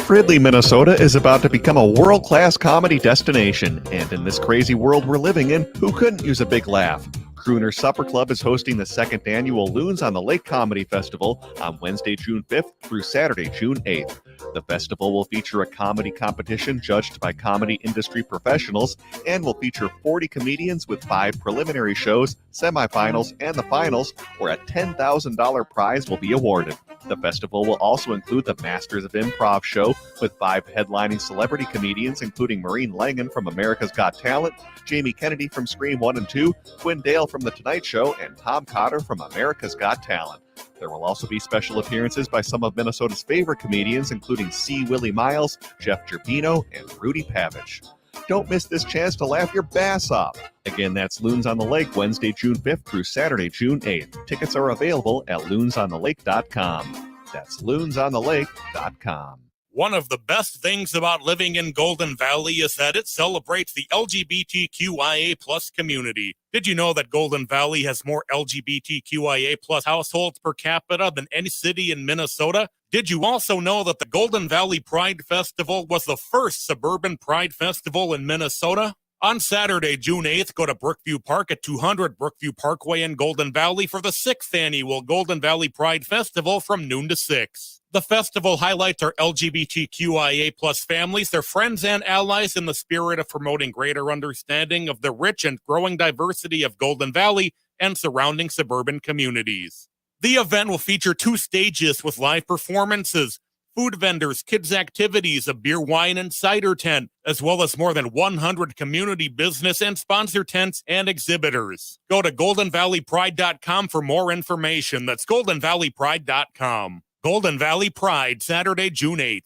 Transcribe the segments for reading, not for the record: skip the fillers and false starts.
Fridley, Minnesota is about to become a world-class comedy destination. And in this crazy world we're living in, who couldn't use a big laugh? Crooner Supper Club is hosting the second annual Loons on the Lake Comedy Festival on Wednesday, June 5th through Saturday, June 8th. The festival will feature a comedy competition judged by comedy industry professionals and will feature 40 comedians with 5 preliminary shows, semifinals, and the finals, where a $10,000 prize will be awarded. The festival will also include the Masters of Improv show with 5 headlining celebrity comedians, including Maureen Langan from America's Got Talent, Jamie Kennedy from Scream 1 and 2, Quinn Dale from The Tonight Show, and Tom Cotter from America's Got Talent. There will also be special appearances by some of Minnesota's favorite comedians, including C. Willie Miles, Jeff Gerbino, and Rudy Pavich. Don't miss this chance to laugh your bass off. Again, that's Loons on the Lake, Wednesday, June 5th through Saturday, June 8th. Tickets are available at loonsonTheLake.com. That's loonsonTheLake.com. One of the best things about living in Golden Valley is that it celebrates the LGBTQIA plus community. Did you know that Golden Valley has more LGBTQIA plus households per capita than any city in Minnesota? Did you also know that the Golden Valley Pride Festival was the first suburban pride festival in Minnesota? On Saturday, June 8th, go to Brookview Park at 200 Brookview Parkway in Golden Valley for the 6th annual Golden Valley Pride Festival from noon to 6. The festival highlights our LGBTQIA plus families, their friends and allies, in the spirit of promoting greater understanding of the rich and growing diversity of Golden Valley and surrounding suburban communities. The event will feature 2 stages with live performances, food vendors, kids' activities, a beer, wine, and cider tent, as well as more than 100 community business and sponsor tents and exhibitors. Go to goldenvalleypride.com for more information. That's goldenvalleypride.com. Golden Valley Pride, Saturday, June 8th.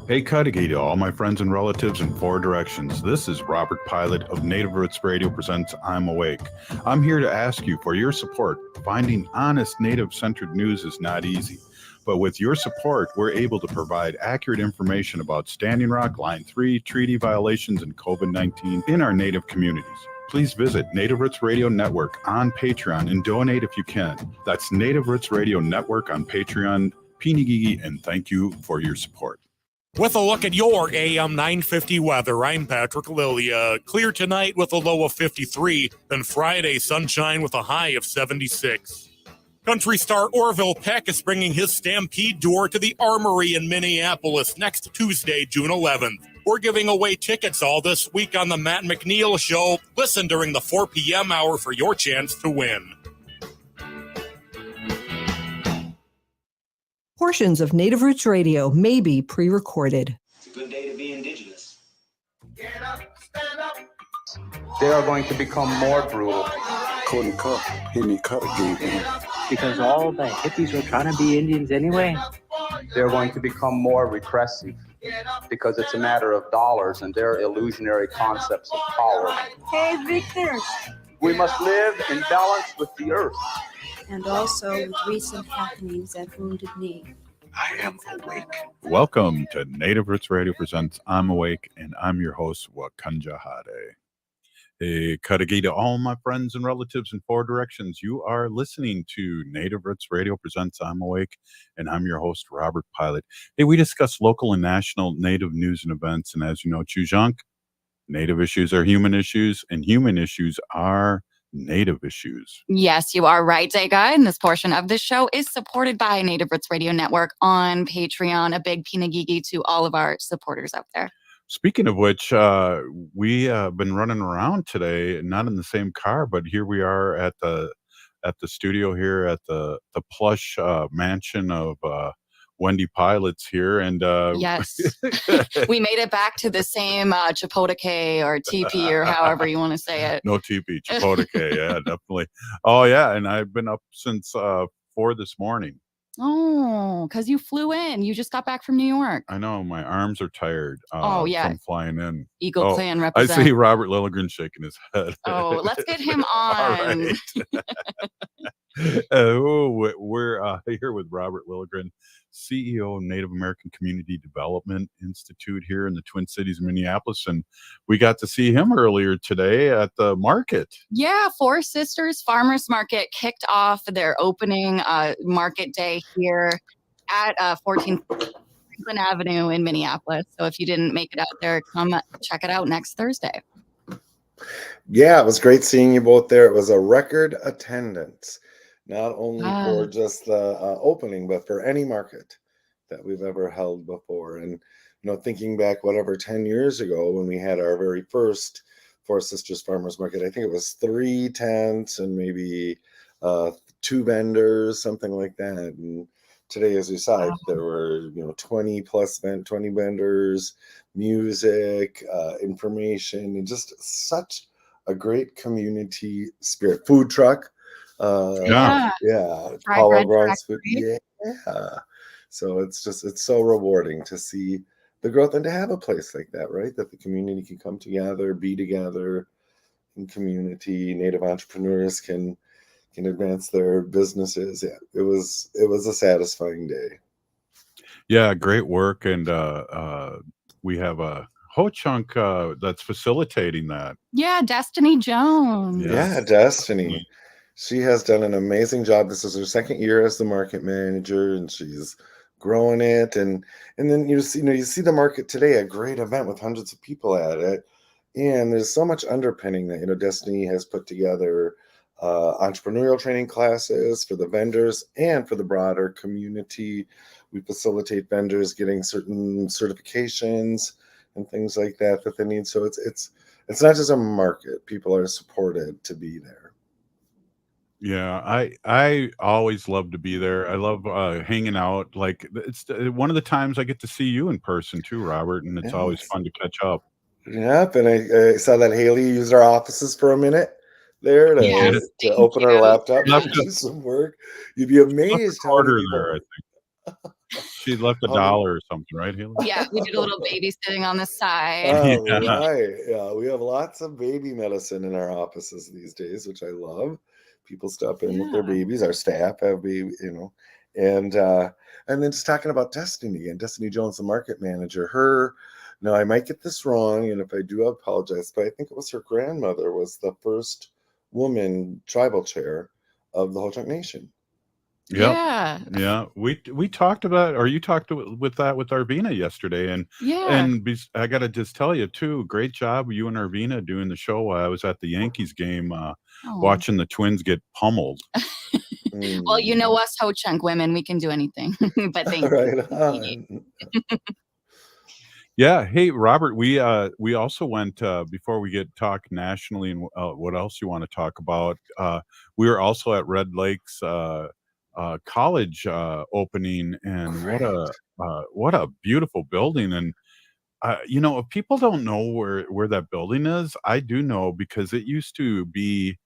Hey, Cudahy to all my friends and relatives in 4 directions. This is Robert Pilot of Native Roots Radio presents I'm Awake. I'm here to ask you for your support. Finding honest Native-centered news is not easy. But with your support, we're able to provide accurate information about Standing Rock, Line 3, treaty violations, and COVID-19 in our Native communities. Please visit Native Roots Radio Network on Patreon and donate if you can. That's Native Roots Radio Network on Patreon. Pinigigi, and thank you for your support. With a look at your AM 950 weather, I'm Patrick Lilia. Clear tonight with a low of 53, then Friday sunshine with a high of 76. Country star Orville Peck is bringing his Stampede Tour to the Armory in Minneapolis next Tuesday, June 11th. We're giving away tickets all this week on the Matt McNeil Show. Listen during the 4 p.m. hour for your chance to win. Portions of Native Roots Radio may be pre-recorded. It's a good day to be indigenous. Get up, stand up. They are going to become more brutal. Couldn't cut. Hit cut gave him. Because all the hippies were trying to be Indians anyway. They're going to become more repressive because it's a matter of dollars and their illusionary concepts of power. Hey, Victor. We must live in balance with the earth. And also with recent happenings at Wounded Knee. I am awake. Welcome to Native Roots Radio presents I'm Awake, and I'm your host, Wakanja Hade. Hey, Cudahy to all my friends and relatives in 4 directions. You are listening to Native Roots Radio presents I'm Awake, and I'm your host, Robert Pilot. Hey, we discuss local and national Native news and events, and as you know, Chujunk, Native issues are human issues, and human issues are Native issues. Yes, you are right, Dega. And this portion of the show is supported by Native Roots Radio Network on Patreon. A big pinagigi to all of our supporters out there. Speaking of which, we have been running around today, not in the same car, but here we are at the studio here at the plush mansion of Wendy Pilots here, and yes, we made it back to the same Chapotake or teepee or however you want to say it. No teepee, Chapotake, yeah, definitely. Oh yeah, and I've been up since 4 this morning. Oh, because you flew in. You just got back from New York. I know, my arms are tired. From flying in. Eagle Clan represent. I see Robert Lilligren shaking his head. Oh, let's get him on. All right. We're here with Robert Lilligren, CEO of Native American Community Development Institute here in the Twin Cities of Minneapolis. And we got to see him earlier today at the market. Yeah, Four Sisters Farmers Market kicked off their opening market day here at 14 Franklin Avenue in Minneapolis. So if you didn't make it out there, come check it out next Thursday. Yeah, it was great seeing you both there. It was a record attendance, not only for just the opening, but for any market that we've ever held before. And, thinking back, whatever, 10 years ago when we had our very first Four Sisters Farmers Market, I think it was 3 tents and maybe 2 vendors, something like that. And today, as we saw, there were 20 plus 20 vendors, music, information, and just such a great community spirit. Food truck, Yeah. Fried Paula bread Braun's food, factory. yeah. So it's so rewarding to see the growth and to have a place like that, right? That the community can come together, be together in community. Native entrepreneurs can advance their businesses. Yeah, it was a satisfying day. Yeah, great work, and we have a Ho Chunk that's facilitating that. Yeah, Destiny Jones. Yeah, Destiny. She has done an amazing job. This is her second year as the market manager, and she's growing it. And then you see the market today, a great event with hundreds of people at it. And there's so much underpinning that Destiny has put together entrepreneurial training classes for the vendors and for the broader community. We facilitate vendors getting certain certifications and things like that they need. So it's not just a market. People are supported to be there. Yeah, I always love to be there. I love hanging out. Like it's one of the times I get to see you in person too, Robert, and it's always Yes. fun to catch up. Yep, and I saw that Haley used our offices for a minute there Yes, to thank open her you. laptop Left and a do some work. You'd be left a amazed how many quarter people. there, I think. She left How many- $1 or something, right, Haley? Yeah, we did a little babysitting on the side. All Yeah. right. Yeah, we have lots of baby medicine in our offices these days, which I love. People stop in with their babies. Our staff have and then just talking about Destiny again. Destiny Jones, the market manager. Now I might get this wrong, and if I do, I apologize. But I think it was her grandmother was the first woman tribal chair of the Ho-Chunk Nation. Yep. Yeah. Yeah, we talked about, or you talked with Arvina yesterday, and Yeah. I got to just tell you too, great job you and Arvina doing the show. I was at the Yankees game, watching the Twins get pummeled. Well, us Ho Chunk women, we can do anything. But thank Right you. on. Yeah. Hey, Robert, we also went before we get talk nationally and what else you want to talk about. We were also at Red Lake's college opening, and what a beautiful building. And if people don't know where that building is, I do know, because it used to be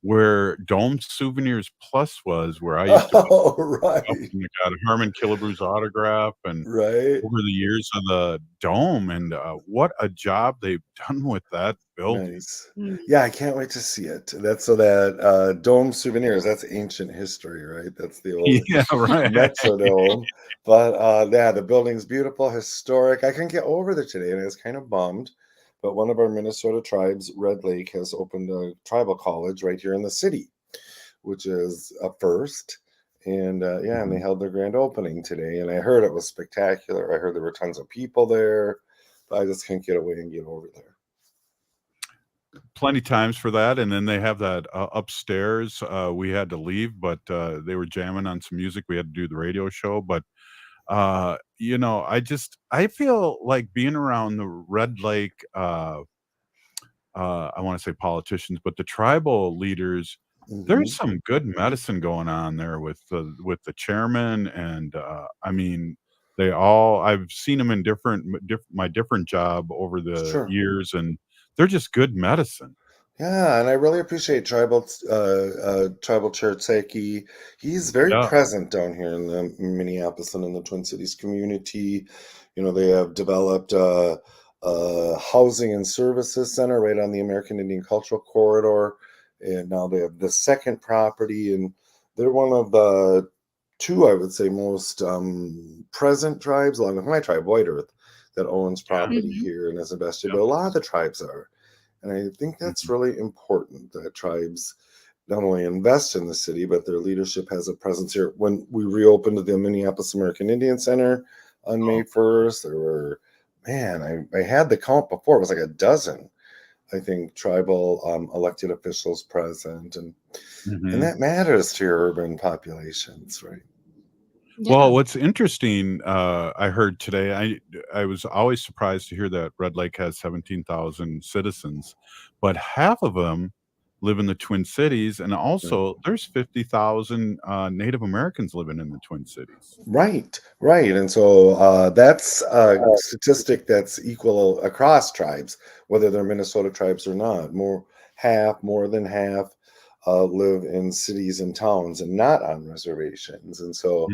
where Dome Souvenirs Plus was, where I used to Oh, up right. and got Herman Killebrews autograph, and Right. over the years of the Dome, and what a job they've done with that building. Nice. Yeah, I can't wait to see it. That Dome Souvenirs, that's ancient history, right? That's the old Yeah, right. Metrodome. But yeah, the building's beautiful, historic. I couldn't get over there today, and I was kind of bummed. But one of our Minnesota tribes, Red Lake, has opened a tribal college right here in the city, which is a first. And and they held their grand opening today. And I heard it was spectacular. I heard there were tons of people there, but I just can't get away and get over there. Plenty times for that, and then they have that upstairs. We had to leave, but they were jamming on some music. We had to do the radio show, but I feel like being around the Red Lake. I want to say politicians, but the tribal leaders. There's some good medicine going on there with the chairman, and I mean, I've seen them in my different job over the Sure. years, and they're just good medicine. Yeah, and I really appreciate tribal chair Tseki. He's very Yeah. present down here in the Minneapolis and in the Twin Cities community. They have developed a housing and services center right on the American Indian Cultural Corridor, and now they have the second property, and they're one of the two, I would say, most present tribes, along with my tribe, White Earth, that owns property here and has invested. But a lot of the tribes are. And I think that's really important, that tribes not only invest in the city, but their leadership has a presence here. When we reopened the Minneapolis American Indian Center on May 1st. There were, man, I had the count before. It was like a dozen, I think, tribal elected officials present. And that matters to your urban populations, right? Yeah. Well, what's interesting, I heard today, I was always surprised to hear that Red Lake has 17,000 citizens, but half of them live in the Twin Cities, and also there's 50,000 Native Americans living in the Twin Cities. Right. And so that's a statistic that's equal across tribes, whether they're Minnesota tribes or not. More than half live in cities and towns and not on reservations. And so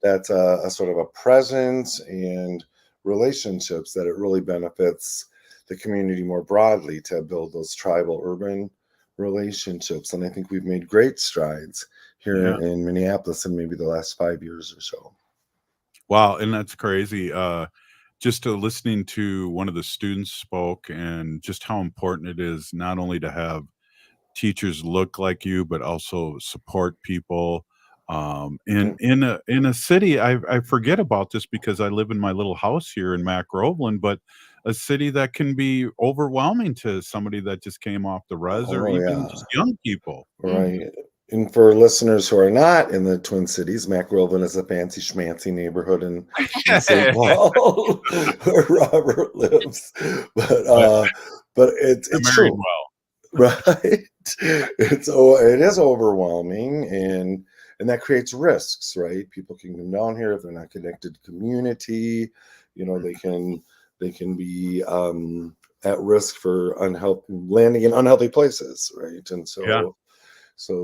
that's a sort of a presence and relationships that it really benefits the community more broadly to build those tribal urban relationships. And I think we've made great strides here in Minneapolis in maybe the last 5 years or so. Wow, and that's crazy. Just listening to one of the students spoke and just how important it is not only to have teachers look like you, but also support people. In a city, I forget about this because I live in my little house here in Mac Groveland, but a city that can be overwhelming to somebody that just came off the res or even just young people. Right. And for listeners who are not in the Twin Cities, Mac Groveland is a fancy schmancy neighborhood in St. Paul where Robert lives. But it's true. Right. It is overwhelming, and that creates risks, right? People can come down here if they're not connected to community. You know, they can be at risk for landing in unhealthy places, right? And so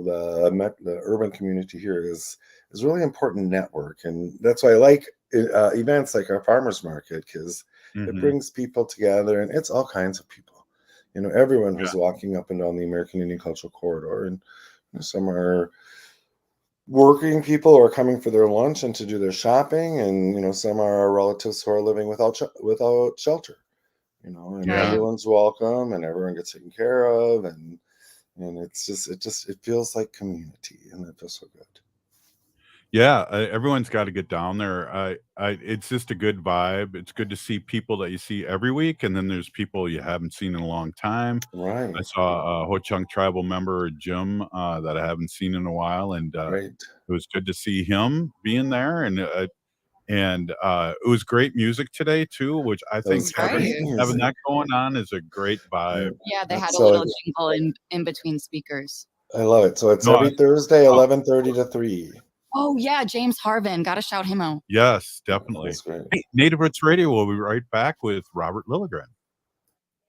the urban community here is really important network, and that's why I like events like our farmers market, because it brings people together, and it's all kinds of people. You know, everyone who's walking up and down the American Indian Cultural Corridor, and some are working people who are coming for their lunch and to do their shopping, and some are our relatives who are living without shelter. And everyone's welcome, and everyone gets taken care of, and it feels like community, and it feels so good. Yeah, everyone's got to get down there. It's just a good vibe. It's good to see people that you see every week, and then there's people you haven't seen in a long time. Right. I saw a Ho-Chunk tribal member, Jim, that I haven't seen in a while, and it was good to see him being there. And it was great music today too, which I think having that going on is a great vibe. Yeah, they had a little jingle in between speakers. I love it. So it's every Thursday, 11:30 to 3. Oh yeah, James Harvin. Gotta shout him out. Yes, definitely. That's great. Hey, Native Roots Radio will be right back with Robert Lilligren.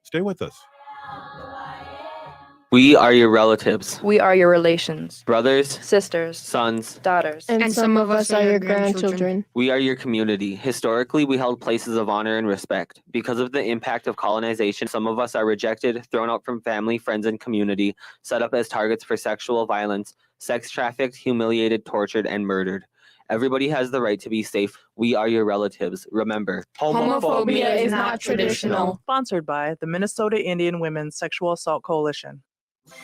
Stay with us. We are your relatives. We are your relations. Brothers, sisters, sons, daughters. And some of us are your grandchildren. We are your community. Historically, we held places of honor and respect. Because of the impact of colonization, some of us are rejected, thrown out from family, friends, and community, set up as targets for sexual violence, sex trafficked, humiliated, tortured, and murdered. Everybody has the right to be safe. We are your relatives. Remember, homophobia is not traditional. Sponsored by the Minnesota Indian Women's Sexual Assault Coalition.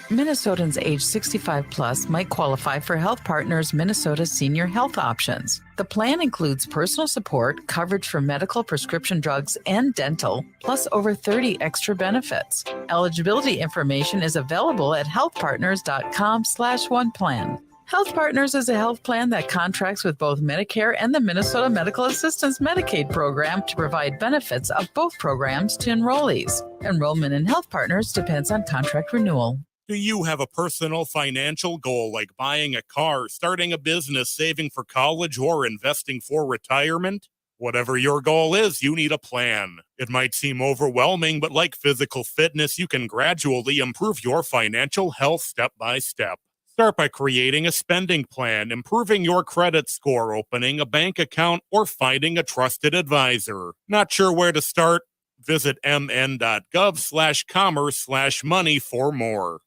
Minnesotans age 65 plus might qualify for Health Partners Minnesota Senior Health Options. The plan includes personal support, coverage for medical, prescription drugs, and dental, plus over 30 extra benefits. Eligibility information is available at healthpartners.com/oneplan. Health Partners is a health plan that contracts with both Medicare and the Minnesota Medical Assistance Medicaid program to provide benefits of both programs to enrollees. Enrollment in Health Partners depends on contract renewal. Do you have a personal financial goal like buying a car, starting a business, saving for college, or investing for retirement? Whatever your goal is, you need a plan. It might seem overwhelming, but like physical fitness, you can gradually improve your financial health step by step. Start by creating a spending plan, improving your credit score, opening a bank account, or finding a trusted advisor. Not sure where to start? Visit mn.gov/commerce/money for more.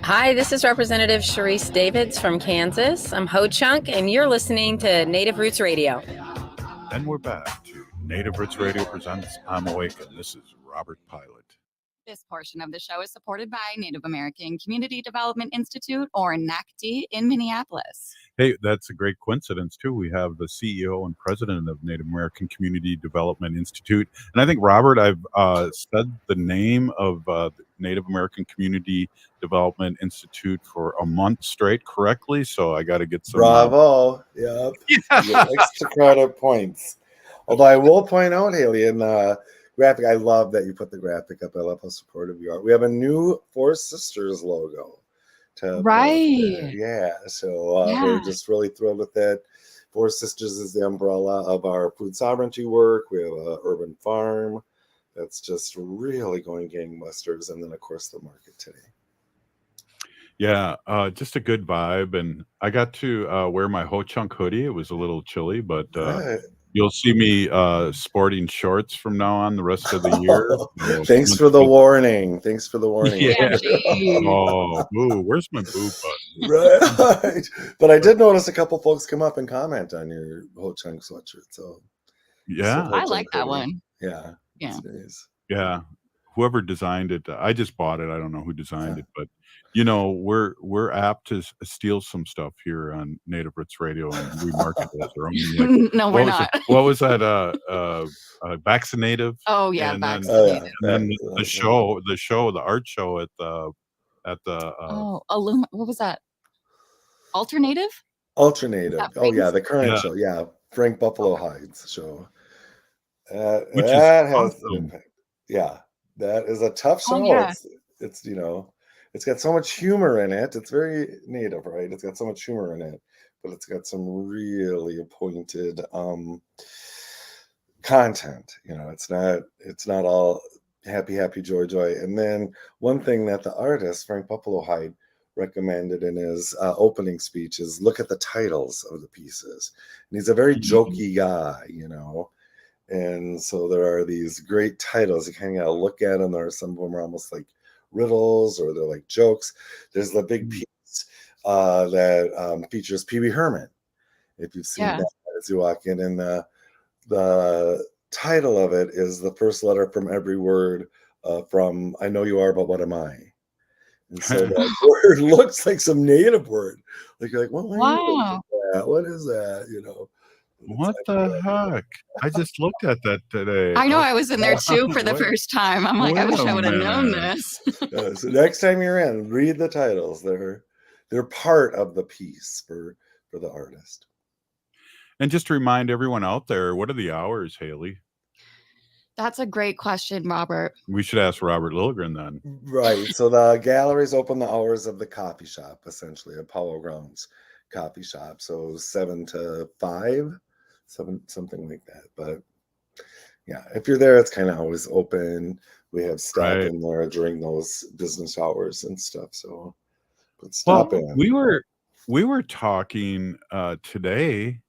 Hi, this is Representative Sharice Davids from Kansas. I'm Ho-Chunk, and you're listening to Native Roots Radio. Then we're back to Native Roots Radio presents I'm Awake, and this is Robert Pilot. This portion of the show is supported by Native American Community Development Institute, or NACDI, in Minneapolis. Hey, that's a great coincidence, too. We have the CEO and president of Native American Community Development Institute. And I think, Robert, I've said the name of the Native American Community Development Institute for a month straight correctly. So I got to get some. Bravo. Yep. Yeah. You get extra credit points. Although I will point out, Haley, in graphic, I love that you put the graphic up. I love how supportive you are. We have a new Four Sisters logo. Right. Yeah. So we're just really thrilled with it. Four Sisters is the umbrella of our food sovereignty work. We have an urban farm that's just really going gangbusters. And then, of course, the market today. Yeah, just a good vibe. And I got to wear my Ho Chunk hoodie. It was a little chilly, but you'll see me sporting shorts from now on the rest of the year. So Thanks for the warning. Thanks for the warning. Yeah. Oh, boo. Where's my boo button? Right. But I did notice a couple folks come up and comment on your Ho Chunk sweatshirt. So yeah, I like that one. Yeah. Yeah. Nice. Yeah. Whoever designed it, I just bought it. I don't know who designed it, but you know, we're apt to steal some stuff here on Native Roots Radio, and we market it as our own. Like, no, we're not. What was that? Vaccinative. Oh yeah, and Vaccinative. Then the art show at the What was that? Alternative. Oh yeah, the current show. Yeah, Frank Buffalo Hides show. Which that is has awesome. an impact. Yeah, that is a tough show. Oh, yeah. It's it's got so much humor in it. It's very native, right? It's got so much humor in it, but it's got some really pointed content. It's not all happy, joy. And then one thing that the artist, Frank Buffalo Hyde, recommended in his opening speech is look at the titles of the pieces. And he's a very jokey guy, And so there are these great titles. You kind of got to look at them. There are some of them are almost like riddles or they're like jokes. There's the big piece that features Pee Wee Herman. If you've seen that as you walk in, and the title of it is the first letter from every word from I Know You Are, But What Am I? And so that word looks like some native word. Like you're like, what is that? What the heck? I just looked at that today. I know, I was in there too for the first time. I'm like, I wish I would have known this. So next time you're in, read the titles. They're part of the piece for the artist. And just to remind everyone out there, what are the hours, Haley? That's a great question, Robert. We should ask Robert Lilligren then. Right. So the galleries open the hours of the coffee shop, essentially, Apollo Grounds coffee shop. So 7 to 5. Something like that. But yeah, if you're there, it's kind of always open. We have staff in there during those business hours and stuff. So stop in. We were talking today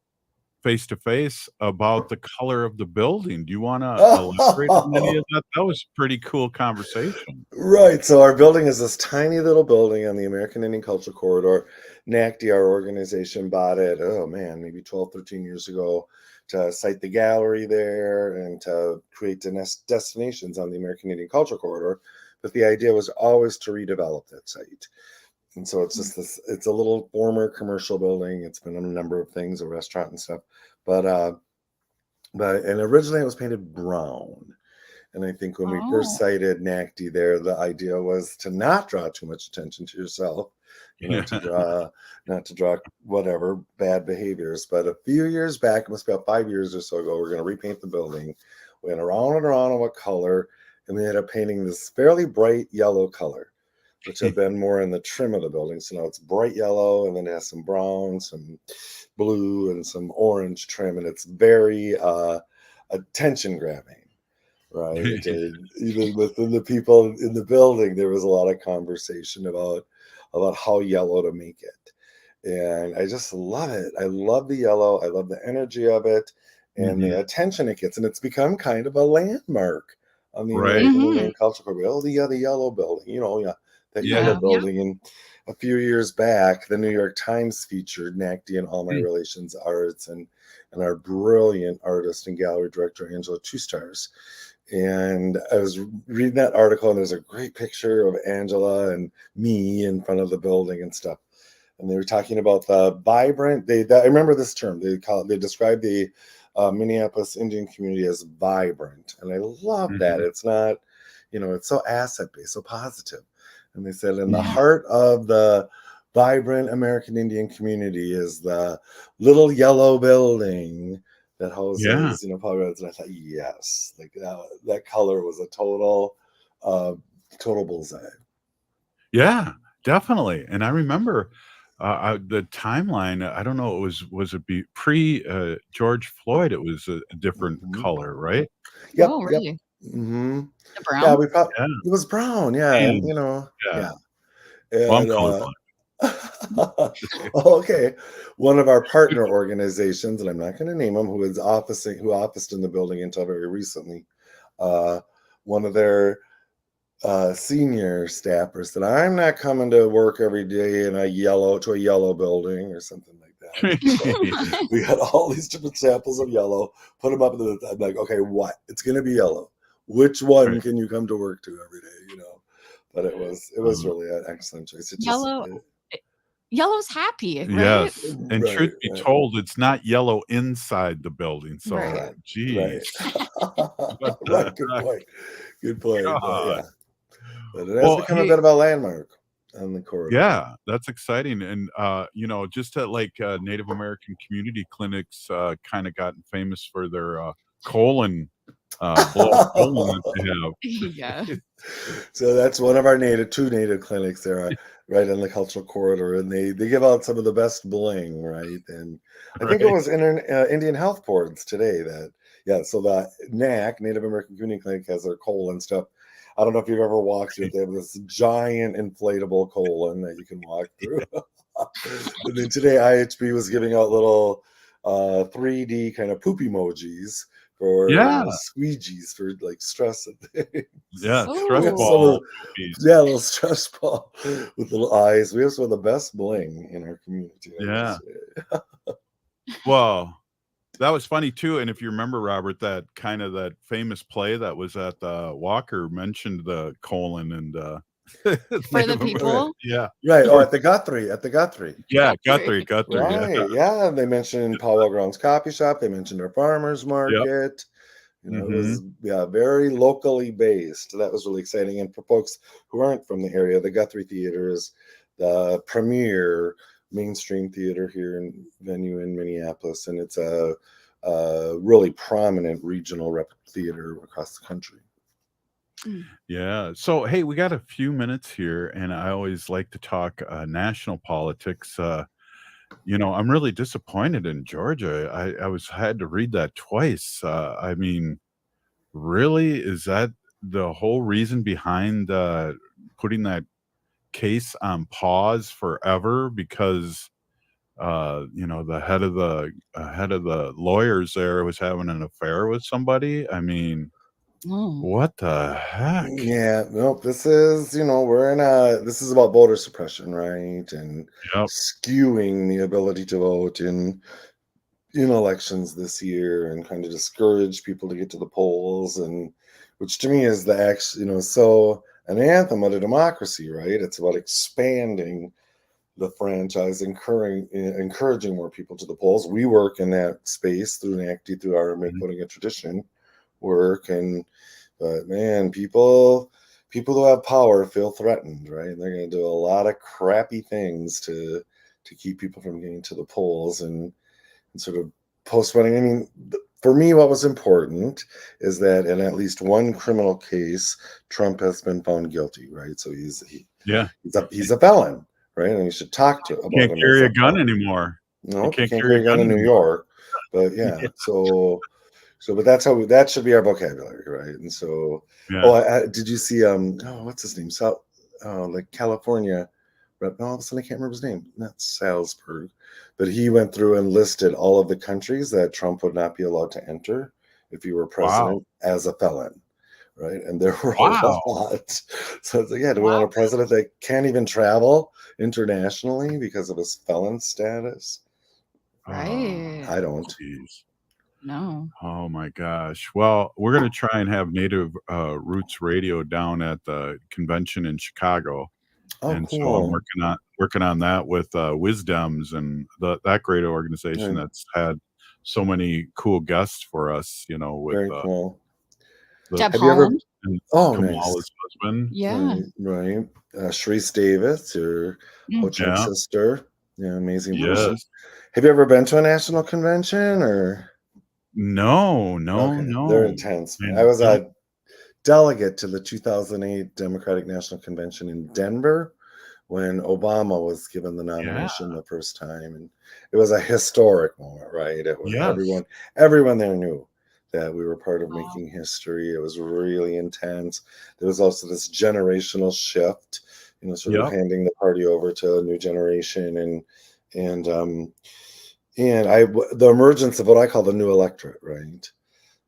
face to face about the color of the building. Do you want to elaborate on any of that? That was a pretty cool conversation. Right. So our building is this tiny little building on the American Indian Culture Corridor. NACDI, our organization, bought it, maybe 12, 13 years ago to site the gallery there and to create destinations on the American Indian Culture Corridor. But the idea was always to redevelop that site. And so it's just it's a little former commercial building. It's been a number of things, a restaurant and stuff. But originally it was painted brown. And I think when we first cited NACDI there, the idea was to not draw too much attention to yourself, not to draw whatever bad behaviors. But a few years back, it must be about 5 years or so ago, we're going to repaint the building. We went around and around on what color, and we ended up painting this fairly bright yellow color, which had been more in the trim of the building. So now it's bright yellow, and then it has some brown, some blue, and some orange trim, and it's very attention grabbing. Right. Even within the people in the building, there was a lot of conversation about how yellow to make it. And I just love it. I love the yellow. I love the energy of it and the attention it gets. And it's become kind of a landmark on the American Indian Culture Corridor. Oh, the yellow building, that yellow building. And a few years back, the New York Times featured NACDI and All My Relations Arts and our brilliant artist and gallery director, Angela 2 Stars. And I was reading that article, and there's a great picture of Angela and me in front of the building and stuff. And they were talking about the vibrant. I remember this term. They describe the Minneapolis Indian community as vibrant, and I love that. It's not, it's so asset based, so positive. And they said in the heart of the vibrant American Indian community is the little yellow building that houses, Paul. And I thought, yes, like that color was a total bullseye. Yeah, definitely. And I remember the timeline. I don't know. Was it pre George Floyd? It was a different color, right? Yep. Oh, really? Yep. Mm-hmm. The brown? Yeah, it was brown. Yeah, and, yeah. And, Well, I'm colorblind. Okay, one of our partner organizations, and I'm not going to name them, who officed in the building until very recently. One of their senior staffers said, "I'm not coming to work every day in a yellow building," or something like that. So we had all these different samples of yellow, put them up in the. I'm like, okay, what? It's going to be yellow. Which one can you come to work to every day? But it was really an excellent choice. Yellow's happy, right? Yes, and truth be told, it's not yellow inside the building. So, geez. Right. Good point. But it has become a bit of a landmark on the corridor. Yeah, that's exciting. And just at Native American community clinics kind of gotten famous for their colon colon that they have. Yeah. So that's one of our two native clinics there, right in the cultural corridor, and they give out some of the best bling, right? And I think it was Indian Health Boards today so the NAC, Native American Community Clinic, has their colon stuff. I don't know if you've ever walked through it. They have this giant inflatable colon that you can walk through. And then today IHB was giving out little 3D kind of poop emojis for squeegees for stress and things. Yeah, stress ball. Little stress ball with little eyes. We have some of the best bling in our community. Yeah. Well, that was funny too. And if you remember, Robert, that famous play that was at the Walker mentioned the colon and for the people. Yeah. Right. Oh, at the Guthrie. Yeah, Guthrie. Right. Yeah. They mentioned Powell Grounds Coffee Shop. They mentioned our farmers market. It was very locally based. That was really exciting. And for folks who aren't from the area, the Guthrie Theater is the premier mainstream theater venue in Minneapolis, and it's a really prominent regional theater across the country. Yeah. So, hey, we got a few minutes here, and I always like to talk national politics. I'm really disappointed in Georgia. I had to read that twice. I mean, really, is that the whole reason behind putting that case on pause forever? Because the head of the lawyers there was having an affair with somebody. I mean, what the heck? Yeah, nope. This is, this is about voter suppression, right? And skewing the ability to vote in elections this year, and kind of discourage people to get to the polls, and which to me is so an anthem of a democracy, right? It's about expanding the franchise, encouraging more people to the polls. We work in that space through NACDI, through our voting a tradition work, but man, people who have power feel threatened, right? And they're going to do a lot of crappy things to keep people from getting to the polls and sort of postponing. I mean, for me, what was important is that in at least one criminal case, Trump has been found guilty, right? So he's a felon, right? And you should talk to about him. Can't carry a gun anymore. No, can't carry a gun in New York. But yeah, but that should be our vocabulary, right? And so, did you see what's his name? California. But all of a sudden I can't remember his name. Not Salzburg, but he went through and listed all of the countries that Trump would not be allowed to enter if he were president as a felon, right? And there were a lot. So it's like, do we want a president that can't even travel internationally because of his felon status? Right. I don't. Jeez. No. Oh my gosh. Well, we're going to try and have Native Roots Radio down at the convention in Chicago. Oh, and cool. so I'm working on that with Wisdoms and that great organization that's had so many cool guests for us, with Very cool. have you ever Kamala's nice. husband. Yeah. Right. Sharice Davis, your Ho-Chunk Yeah. sister. Yeah, amazing Yes. person. Have you ever been to a national convention or? No. They're intense. And I was a delegate to the 2008 Democratic National Convention in Denver when Obama was given the nomination the first time, and it was a historic moment, right? It was everyone there knew that we were part of making history. It was really intense. There was also this generational shift, sort of handing the party over to a new generation, and the emergence of what I call the new electorate, right?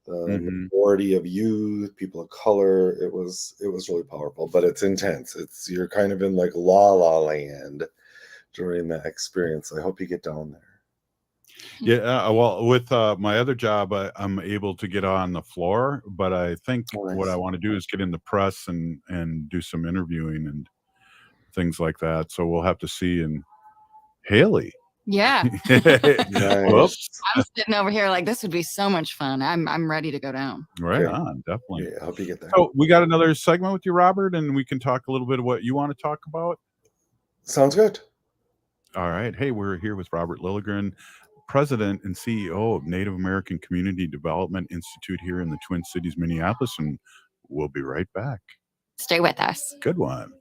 The majority of youth, people of color. It was really powerful, but it's intense. You're kind of in like la la land during that experience. I hope you get down there. Yeah, well, with my other job, I'm able to get on the floor, but I think what I want to do is get in the press and do some interviewing and things like that. So we'll have to see. And Haley. Yeah. Whoops. I'm sitting over here like this would be so much fun. I'm ready to go down. Right on, definitely. Yeah, I hope you get there. So we got another segment with you, Robert, and we can talk a little bit of what you want to talk about. Sounds good. All right. Hey, we're here with Robert Lilligren, President and CEO of Native American Community Development Institute here in the Twin Cities, Minneapolis, and we'll be right back. Stay with us. Good one.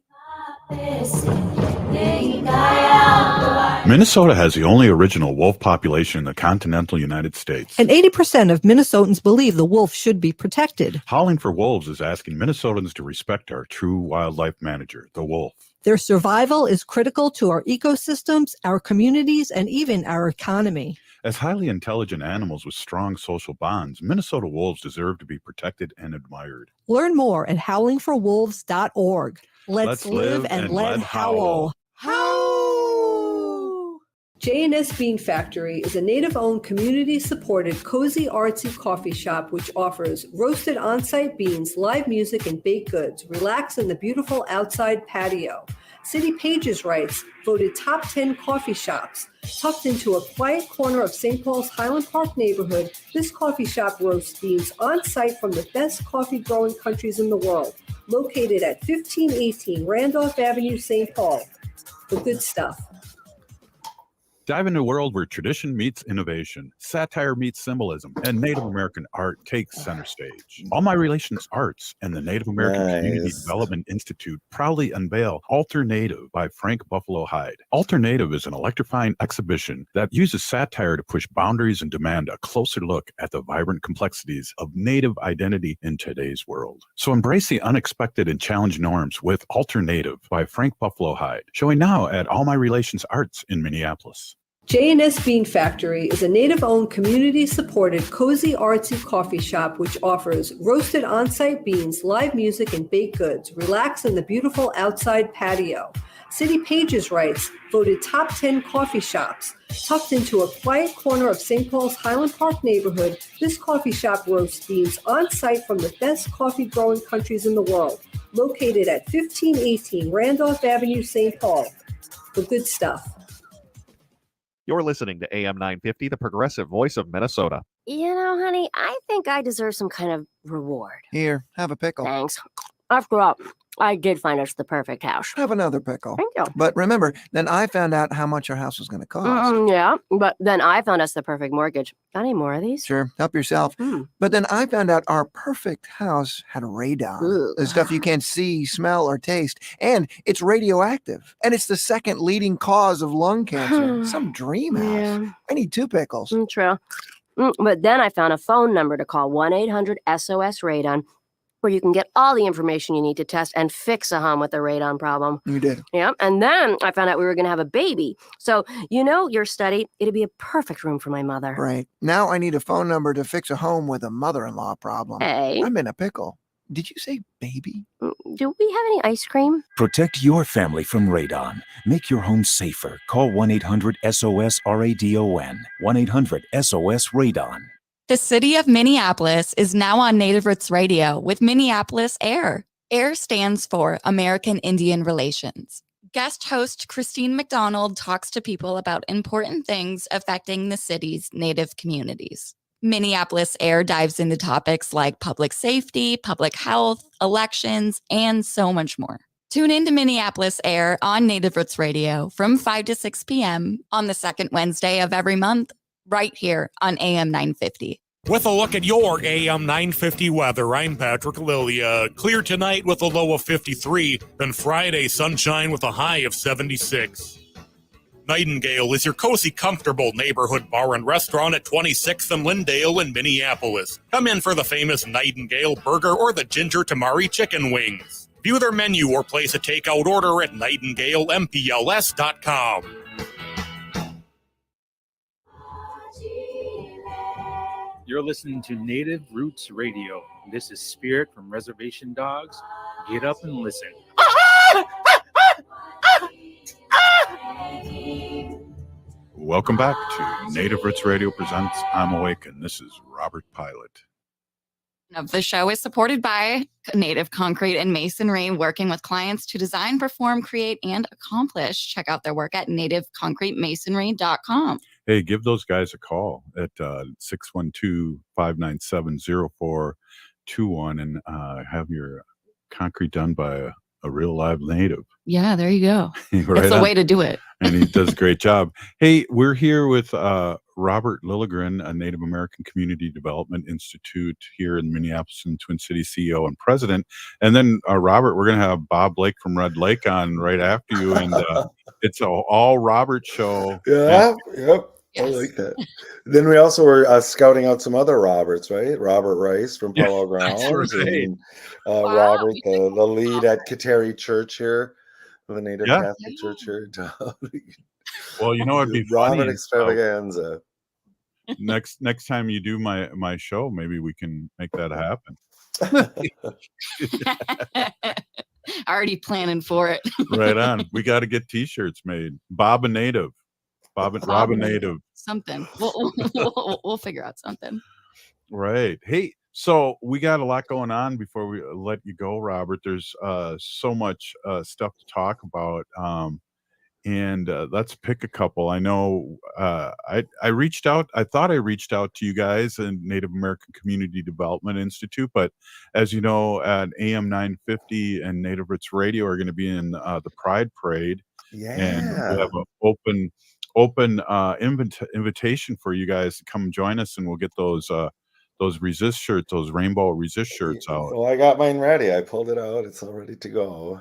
Minnesota has the only original wolf population in the continental United States. And 80% of Minnesotans believe the wolf should be protected. Howling for Wolves is asking Minnesotans to respect our true wildlife manager, the wolf. Their survival is critical to our ecosystems, our communities, and even our economy. As highly intelligent animals with strong social bonds, Minnesota wolves deserve to be protected and admired. Learn more at howlingforwolves.org. Let's live and let howl. Howl! J&S Bean Factory is a native-owned, community-supported, cozy, artsy coffee shop which offers roasted on-site beans, live music, and baked goods. Relax in the beautiful outside patio. City Pages writes, voted top 10 coffee shops. Tucked into a quiet corner of St. Paul's Highland Park neighborhood, this coffee shop roasts beans on-site from the best coffee-growing countries in the world. Located at 1518 Randolph Avenue, St. Paul. The good stuff. Dive into a world where tradition meets innovation, satire meets symbolism, and Native American art takes center stage. All My Relations Arts and the Native American Community Development Institute proudly unveil Alternative by Frank Buffalo Hyde. Alternative is an electrifying exhibition that uses satire to push boundaries and demand a closer look at the vibrant complexities of Native identity in today's world. So embrace the unexpected and challenge norms with Alternative by Frank Buffalo Hyde, showing now at All My Relations Arts in Minneapolis. J&S Bean Factory is a native-owned, community-supported, cozy, artsy coffee shop which offers roasted on-site beans, live music, and baked goods. Relax in the beautiful outside patio. City Pages writes, voted top 10 coffee shops. Tucked into a quiet corner of St. Paul's Highland Park neighborhood, this coffee shop roasts beans on-site from the best coffee-growing countries in the world. Located at 1518 Randolph Avenue, St. Paul. The good stuff. You're listening to AM 950, the progressive voice of Minnesota. You know, honey, I think I deserve some kind of reward. Here, have a pickle. Thanks. After all, I did find us the perfect house. Have another pickle. Thank you. But remember, then I found out how much our house was going to cost. Yeah, but then I found us the perfect mortgage. Got any more of these? Sure, help yourself. But then I found out our perfect house had radon. The stuff you can't see, smell, or taste. And it's radioactive. And it's the second leading cause of lung cancer. Some dream house. Yeah. I need two pickles. True. But then I found a phone number to call 1-800-SOS-RADON, where you can get all the information you need to test and fix a home with a radon problem. You did. Yeah. And then I found out we were going to have a baby. So, you know, your study, it'd be a perfect room for my mother. Right. Now I need a phone number to fix a home with a mother-in-law problem. Hey. I'm in a pickle. Did you say baby? Do we have any ice cream? Protect your family from radon. Make your home safer. Call 1-800-SOS-RADON. 1-800-SOS-RADON. The city of Minneapolis is now on Native Roots Radio with Minneapolis Air. AIR stands for American Indian Relations. Guest host Christine McDonald talks to people about important things affecting the city's Native communities. Minneapolis Air dives into topics like public safety, public health, elections, and so much more. Tune in to Minneapolis Air on Native Roots Radio from 5 to 6 p.m. on the second Wednesday of every month, right here on AM 950. With a look at your AM 950 weather, I'm Patrick Lilia. Clear tonight with a low of 53, then Friday sunshine with a high of 76. Nightingale is your cozy, comfortable neighborhood bar and restaurant at 26th and Lyndale in Minneapolis. Come in for the famous Nightingale burger or the ginger tamari chicken wings. View their menu or place a takeout order at nightingalempls.com. You're listening to Native Roots Radio. This is Spirit from Reservation Dogs. Get up and listen. Welcome back to Native Roots Radio presents I'm Awake, and this is Robert Pilot. Of the show is supported by Native Concrete and Masonry, working with clients to design, perform, create, and accomplish. Check out their work at nativeconcretemasonry.com. Hey, give those guys a call at 612-597-0421 and have your concrete done by a real live native. Yeah, there you go. Right It's the on. way to do it. And he does a great job. Hey, we're here with Robert Lilligren, a Native American Community Development Institute here in Minneapolis and Twin Cities CEO and president. And then, Robert, we're going to have Bob Blake from Red Lake on right after you. And it's an all Robert show. Yeah, yep. Yes. I like that. Then we also were scouting out some other Roberts, right? Robert Rice from Palo Grounds. That's right. And Robert, the lead at Kateri Church here, the Native Catholic Church here. Well, you know, it'd be Robert funny. Extravaganza. Next time you do my show, maybe we can make that happen. Already planning for it. Right on. We got to get T-shirts made. Bob a Native. Rob a Native. Something. We'll figure out something. Right. Hey, so we got a lot going on before we let you go, Robert. There's so much stuff to talk about. And let's pick a couple. I know I reached out. I thought I reached out to you guys in Native American Community Development Institute, but as you know, at AM 950 and Native Roots Radio are going to be in the Pride Parade. Yeah. And we have an open invitation for you guys to come join us, and we'll get those resist shirts, those rainbow resist shirts out. Well, I got mine ready. I pulled it out. It's all ready to go.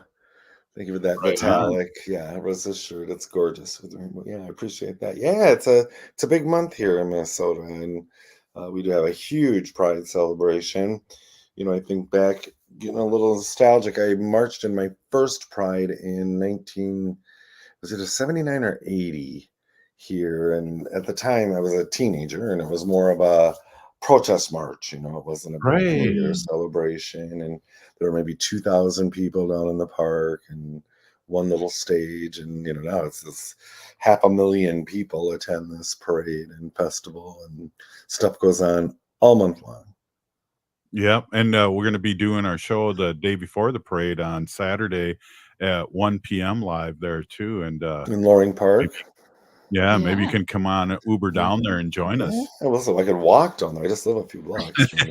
Thank you for that metallic, resist shirt. It's gorgeous. Yeah, I appreciate that. Yeah, it's a big month here in Minnesota, and we do have a huge Pride celebration. You know, I think back, getting a little nostalgic. I marched in my first Pride in 79 or 80 here, and at the time I was a teenager, and it was more of a protest march. You know, it wasn't a big celebration, and there were maybe 2,000 people down in the park and one little stage, and you know, now it's this 500,000 people attend this parade and festival, and stuff goes on all month long. Yeah, and we're going to be doing our show the day before the parade on Saturday at 1 p.m. live there too, and in Loring Park. Maybe you can come on Uber down there and join us. Listen, I could walk down there. I just live a few blocks from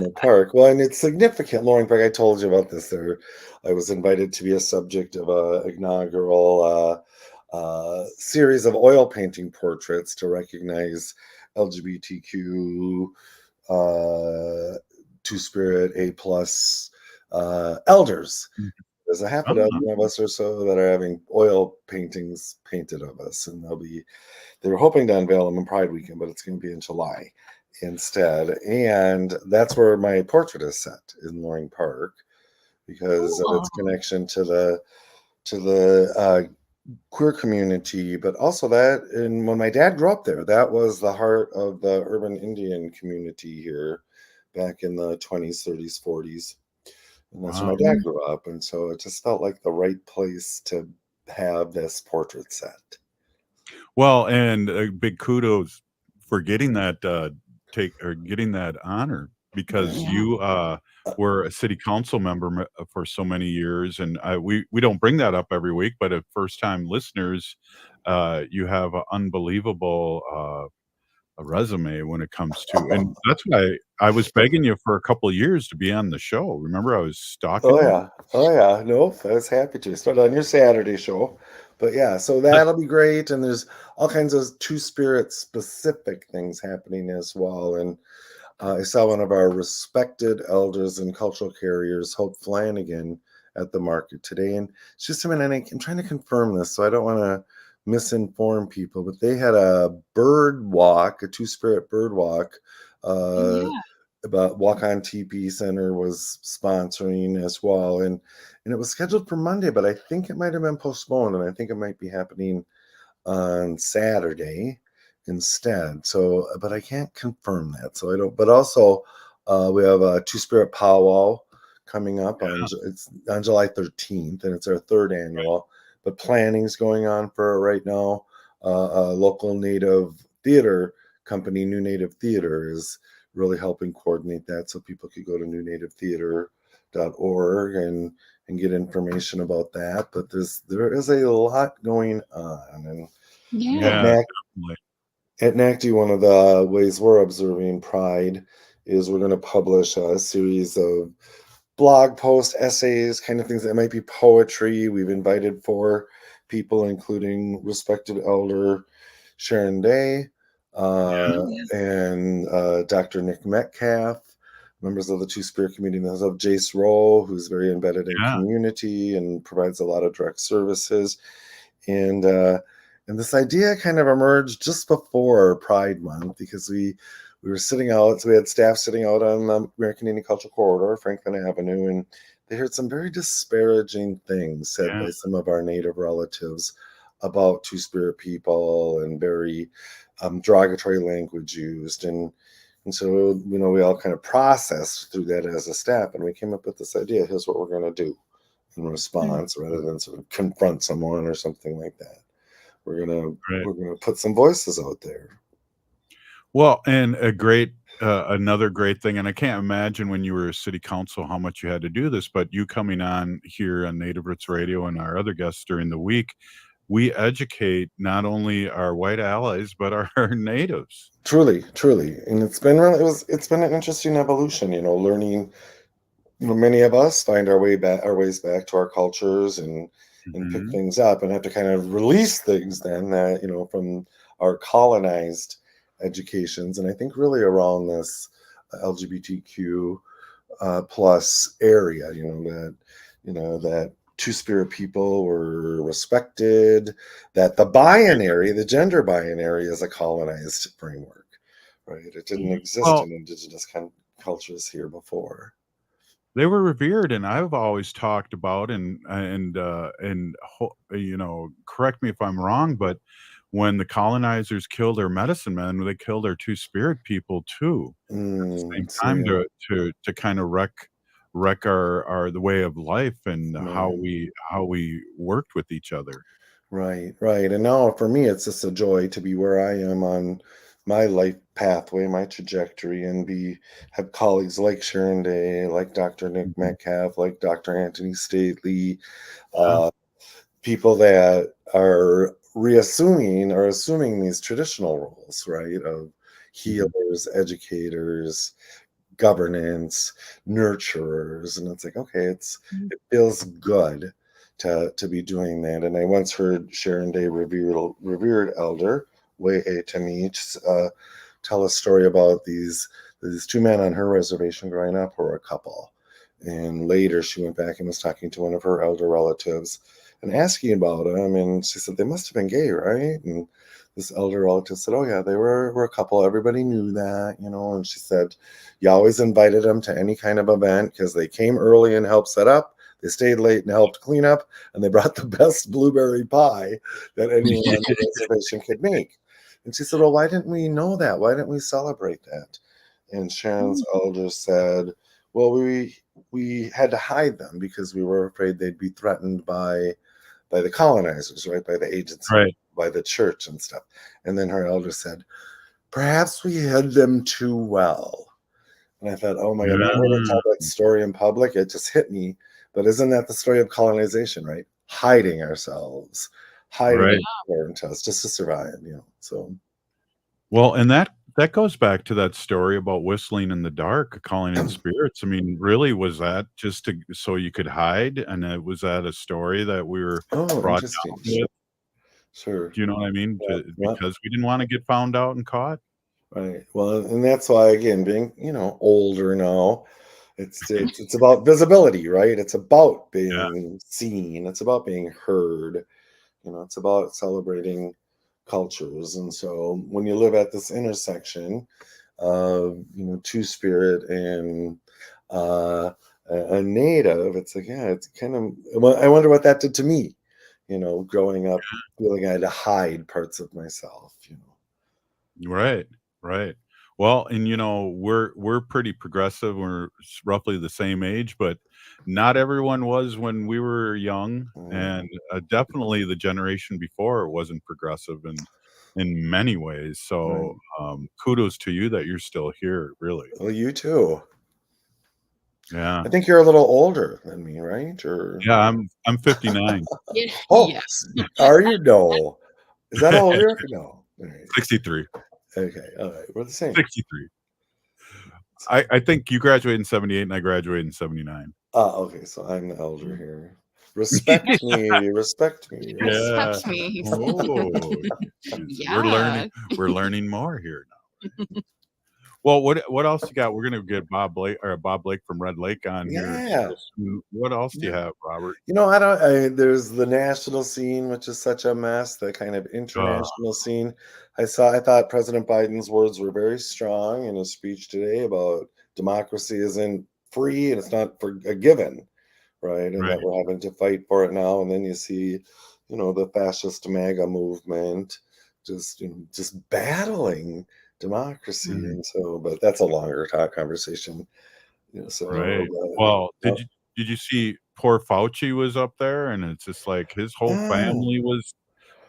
the park. Well, and it's significant. Loring Park, I told you about this there. I was invited to be a subject of an inaugural series of oil painting portraits to recognize LGBTQ Two-Spirit A+ elders. There's a half a dozen of us or so that are having oil paintings painted of us, and they were hoping to unveil them in Pride Weekend, but it's going to be in July instead. And that's where my portrait is set, in Loring Park, because of its connection to the queer community, but also that, and when my dad grew up there, that was the heart of the urban Indian community here back in the 20s, 30s, 40s. And that's where my dad grew up. And so it just felt like the right place to have this portrait set. Well, and big kudos for getting that getting that honor, because you were a city council member for so many years, and we don't bring that up every week, but at first time listeners, you have an unbelievable a resume when it comes to, and that's why I was begging you for a couple of years to be on the show. Remember, I was stalking Oh you. yeah, oh yeah. No, I was happy to start on your Saturday show, but yeah, so that'll be great. And there's all kinds of Two Spirit specific things happening as well. And I saw one of our respected elders and cultural carriers, Hope Flanagan, at the market today. And it's just a minute, I'm trying to confirm this, so I don't want to misinform people, but they had a bird walk, a Two Spirit bird walk. About Walk On TP Center was sponsoring as well. And it was scheduled for Monday, but I think it might have been postponed, and I think it might be happening on Saturday instead. So, but I can't confirm that. So I don't. But also, we have a Two Spirit powwow coming up it's on July 13th, and it's our third annual. But planning's going on for it right now. A local Native theater company, New Native Theater, is really helping coordinate that, so people could go to newnativetheater.org and get information about that. But there is a lot going on, and at NACDI, one of the ways we're observing Pride is we're going to publish a series of blog posts, essays, kind of things that might be poetry. We've invited 4 people, including respected elder Sharon Day, and Dr. Nick Metcalf, members of the Two Spirit community, of Jace Rowe, who's very embedded in community and provides a lot of direct services. And this idea kind of emerged just before Pride Month, because we were sitting out, so we had staff sitting out on the American Indian Cultural Corridor, Franklin Avenue, and they heard some very disparaging things said by some of our Native relatives about Two Spirit people, and very derogatory language used. And so, we all kind of processed through that as a staff, and we came up with this idea: here's what we're going to do in response, rather than sort of confront someone or something like that. We're gonna put some voices out there. Well, and another great thing, and I can't imagine when you were a city council how much you had to do this, but you coming on here on Native Roots Radio and our other guests during the week, we educate not only our white allies but our natives. Truly, and it's been an interesting evolution. Learning. Many of us find our ways back to our cultures and pick things up, and have to kind of release things then that from our colonized educations. And I think really around this LGBTQ plus area, that Two Spirit people were respected, that the gender binary is a colonized framework, right? It didn't exist in indigenous cultures here before. They were revered, and I've always talked about, and correct me if I'm wrong, but when the colonizers killed their medicine men, they killed our Two Spirit people too. At the same time, to kind of wreck the way of life and how we worked with each other. Right. And now for me, it's just a joy to be where I am on my life pathway, my trajectory, and have colleagues like Sharon Day, like Dr. Nick Metcalf, like Dr. Anthony Stately, people that are assuming these traditional roles, right, of healers, educators, governance, nurturers. And it's like, okay, it feels good to be doing that. And I once heard Sharon Day, revered elder Way A. Tamich, tell a story about these 2 men on her reservation growing up who were a couple. And later she went back and was talking to one of her elder relatives and asking about them. And she said, they must have been gay, right? And this elder relative said, oh yeah, they were a couple. Everybody knew that, And she said, you always invited them to any kind of event because they came early and helped set up. They stayed late and helped clean up, and they brought the best blueberry pie that anyone on the reservation could make. And she said, well, why didn't we know that? Why didn't we celebrate that? And Sharon's elder said, well, we had to hide them because we were afraid they'd be threatened by the colonizers, right? By the agency, by the church and stuff. And then her elder said, perhaps we hid them too well. And I thought, oh my God, not going to tell that story in public. It just hit me. But isn't that the story of colonization, right? Hiding ourselves, hiding Right. important to us just to survive, So, Well, and that goes back to that story about whistling in the dark, calling in spirits. I mean, really, was that just so you could hide? And was that a story that we were brought interesting. down with? Sure. Do you know what I mean? Yeah. Because we didn't want to get found out and caught. Right. Well, and that's why, again, being older now, it's about visibility, right? It's about being seen. It's about being heard. It's about celebrating cultures. And so when you live at this intersection of Two Spirit and a native, it's like, yeah, it's kind of. Well, I wonder what that did to me. Growing up, feeling I had to hide parts of myself. Right. Right. Well, and we're pretty progressive. We're roughly the same age, but not everyone was when we were young, and definitely the generation before wasn't progressive in many ways. So, kudos to you that you're still here. Really. Well, you too. Yeah. I think you're a little older than me, right? Or yeah, I'm 59. Oh, Yes. are you? No. Is that older? No. All right. 63. Okay. All right. We're the same. 63. I think you graduated in 78 and I graduated in 79. Okay. So I'm the elder here. Respect me. Respect me. Yeah. Respect me. Oh, Yeah. we're learning more here now. Well, what else you got? We're gonna get Bob Blake from Red Lake on here. Yeah. What else do you have, Robert? There's the national scene, which is such a mess, the kind of international scene. I thought President Biden's words were very strong in his speech today about democracy isn't free and it's not for a given, right? And that we're having to fight for it now. And then you see, the fascist MAGA movement just battling democracy. And so, but that's a longer conversation. Right. Well, did you see poor Fauci was up there, and it's just like his whole family was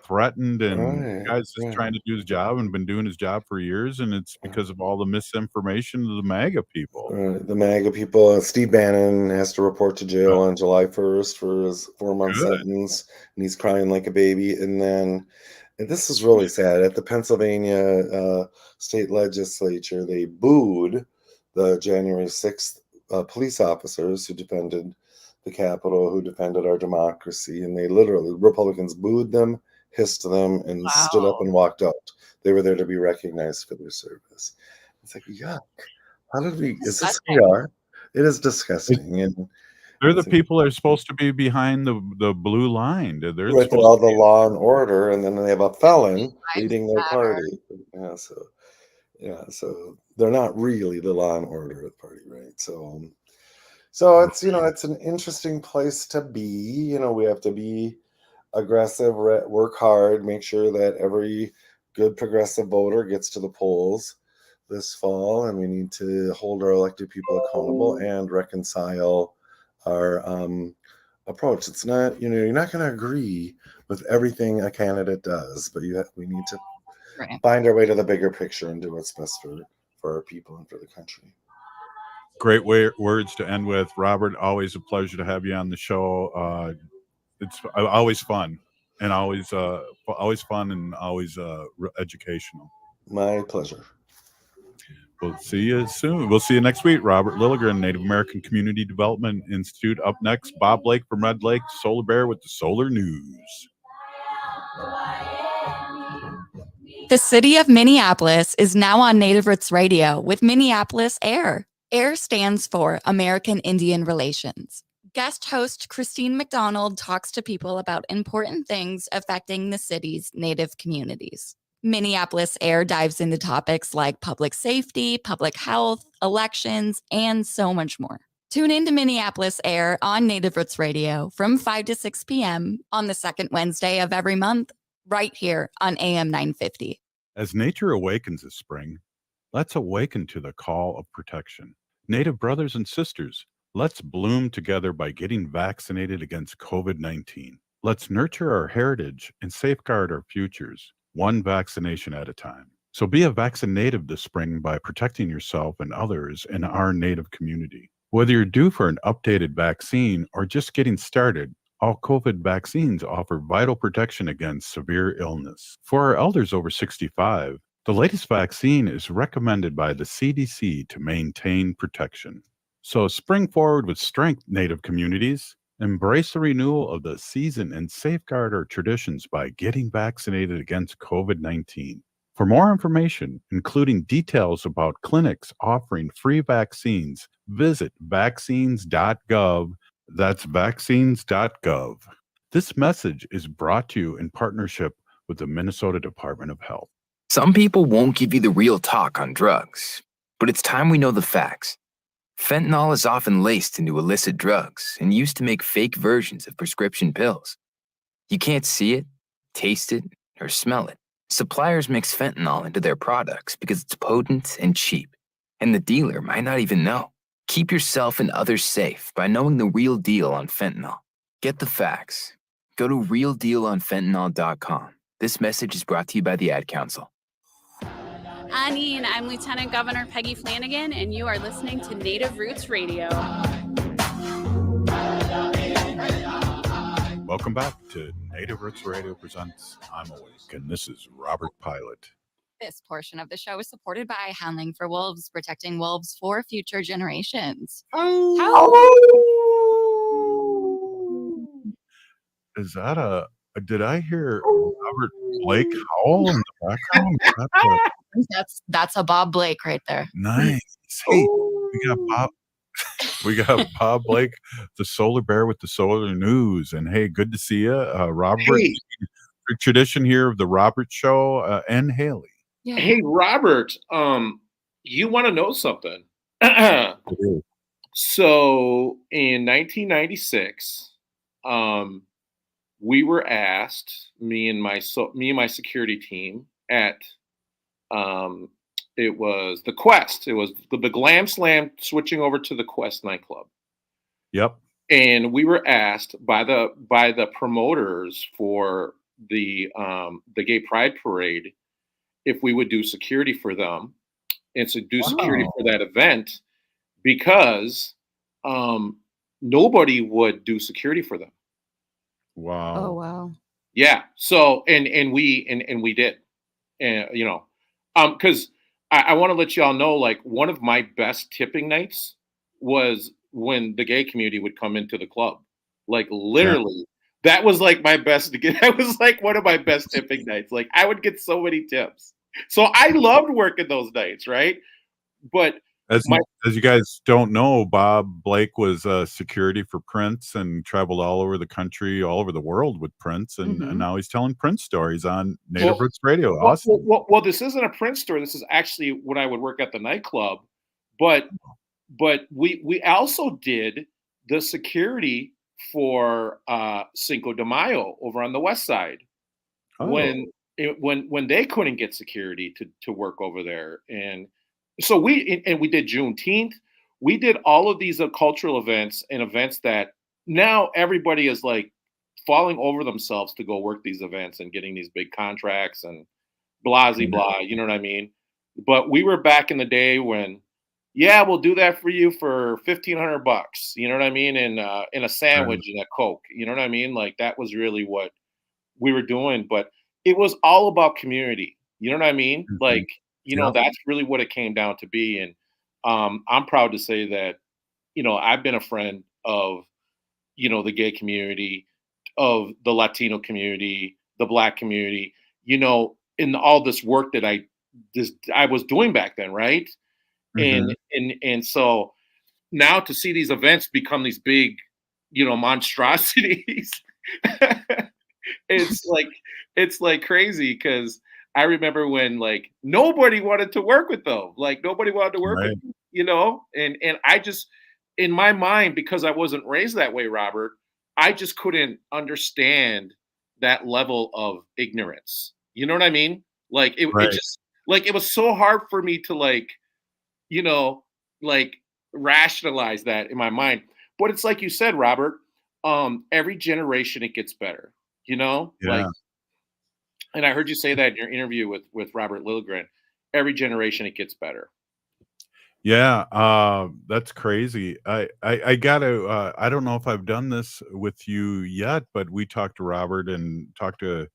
threatened, and the guy's just trying to do his job and been doing his job for years, and it's because of all the misinformation of the MAGA people. The MAGA people. Steve Bannon has to report to jail on July 1st for his 4-month sentence, and he's crying like a baby. And then, and this is really sad, at the Pennsylvania state legislature, they booed the January 6th police officers who defended the Capitol, who defended our democracy. And they literally, Republicans booed them, hissed them, and stood up and walked out. They were there to be recognized for their service. It's like, yuck. How did we, is this who we are? It is disgusting. And they're the people that are supposed to be behind the blue line. They're with all the law and order, and then they have a felon leading their party. So they're not really the law and order of the party, right? So it's it's an interesting place to be. We have to be aggressive, work hard, make sure that every good progressive voter gets to the polls this fall, and we need to hold our elected people accountable and reconcile our approach. It's not, you're not going to agree with everything a candidate does, but we need to find our way to the bigger picture and do what's best for our people and for the country. Great words to end with, Robert. Always a pleasure to have you on the show. It's always fun, and always fun, and always educational. My pleasure. We'll see you soon. We'll see you next week. Robert Lilligren, Native American Community Development Institute. Up next, Bob Blake from Red Lake, Solar Bear with the Solar News. The city of Minneapolis is now on Native Roots Radio with Minneapolis AIR. AIR stands for American Indian Relations. Guest host Christine McDonald talks to people about important things affecting the city's Native communities. Minneapolis AIR dives into topics like public safety, public health, elections, and so much more. Tune in to Minneapolis AIR on Native Roots Radio from 5 to 6 p.m. on the second Wednesday of every month, right here on AM 950. As nature awakens this spring, let's awaken to the call of protection. Native brothers and sisters, let's bloom together by getting vaccinated against COVID-19. Let's nurture our heritage and safeguard our futures, one vaccination at a time. So be a vaccinative this spring by protecting yourself and others in our Native community. Whether you're due for an updated vaccine or just getting started, all COVID vaccines offer vital protection against severe illness. For our elders over 65, the latest vaccine is recommended by the CDC to maintain protection. So spring forward with strength, Native communities. Embrace the renewal of the season and safeguard our traditions by getting vaccinated against COVID-19. For more information, including details about clinics offering free vaccines, visit vaccines.gov. That's vaccines.gov. This message is brought to you in partnership with the Minnesota Department of Health. Some people won't give you the real talk on drugs, but it's time we know the facts. Fentanyl is often laced into illicit drugs and used to make fake versions of prescription pills. You can't see it, taste it, or smell it. Suppliers mix fentanyl into their products because it's potent and cheap, and the dealer might not even know. Keep yourself and others safe by knowing the real deal on fentanyl. Get the facts. Go to realdealonfentanyl.com. This message is brought to you by the Ad Council. Anine, I'm Lieutenant Governor Peggy Flanagan, and you are listening to Native Roots Radio. Welcome back to Native Roots Radio presents I'm Awake, and this is Robert Pilot. This portion of the show is supported by Handling for Wolves, protecting wolves for future generations. Is that did I hear Robert Blake howl in the background? That's a Bob Blake right there. Nice. Hey, we got Bob Blake, the solar bear with the solar news. And hey, good to see you. Robert, Hey. tradition here of the Robert Show, and Haley. Yeah. Hey, Robert, you want to know something? So in 1996, we were asked, me and my security team at it was the Quest. It was the Glam Slam switching over to the Quest nightclub. Yep. And we were asked by the promoters for the Gay Pride Parade if we would do security for them and to do security for that event because nobody would do security for them. Wow. Oh wow. Yeah. So and we did, and because I want to let y'all know, like, one of my best tipping nights was when the gay community would come into the club. Like, literally, that was like my best. That was like one of my best tipping nights. Like, I would get so many tips. So I loved working those nights, right? But as you guys don't know, Bob Blake was security for Prince and traveled all over the country, all over the world with Prince, and now he's telling Prince stories on Native Roots Radio. Awesome. Well, this isn't a Prince story. This is actually when I would work at the nightclub. But we also did the security for Cinco de Mayo over on the west side when they couldn't get security to work over there. And so we did Juneteenth. We did all of these cultural events and events that now everybody is like falling over themselves to go work these events and getting these big contracts and blah, blah, you know what I mean? But we were back in the day when, yeah, we'll do that for you for $1,500, you know what I mean? And in a sandwich and a Coke, you know what I mean? Like, that was really what we were doing, but it was all about community. You know what I mean? Like, that's really what it came down to be. And I'm proud to say that, I've been a friend of, the gay community, of the Latino community, the Black community, in all this work that I was doing back then, right? And so now to see these events become these big, monstrosities, it's like crazy, because I remember when, like, nobody wanted to work with them. Like, nobody wanted to work with them, and I just, in my mind, because I wasn't raised that way, Robert, I just couldn't understand that level of ignorance. You know what I mean? Like, it just, like, it was so hard for me to, like, rationalize that in my mind. But it's like you said, Robert, every generation it gets better, like, and I heard you say that in your interview with Robert Lilligren. every generation it gets better. Yeah, that's crazy. I gotta. I don't know if I've done this with you yet, but we talked to Robert and talked to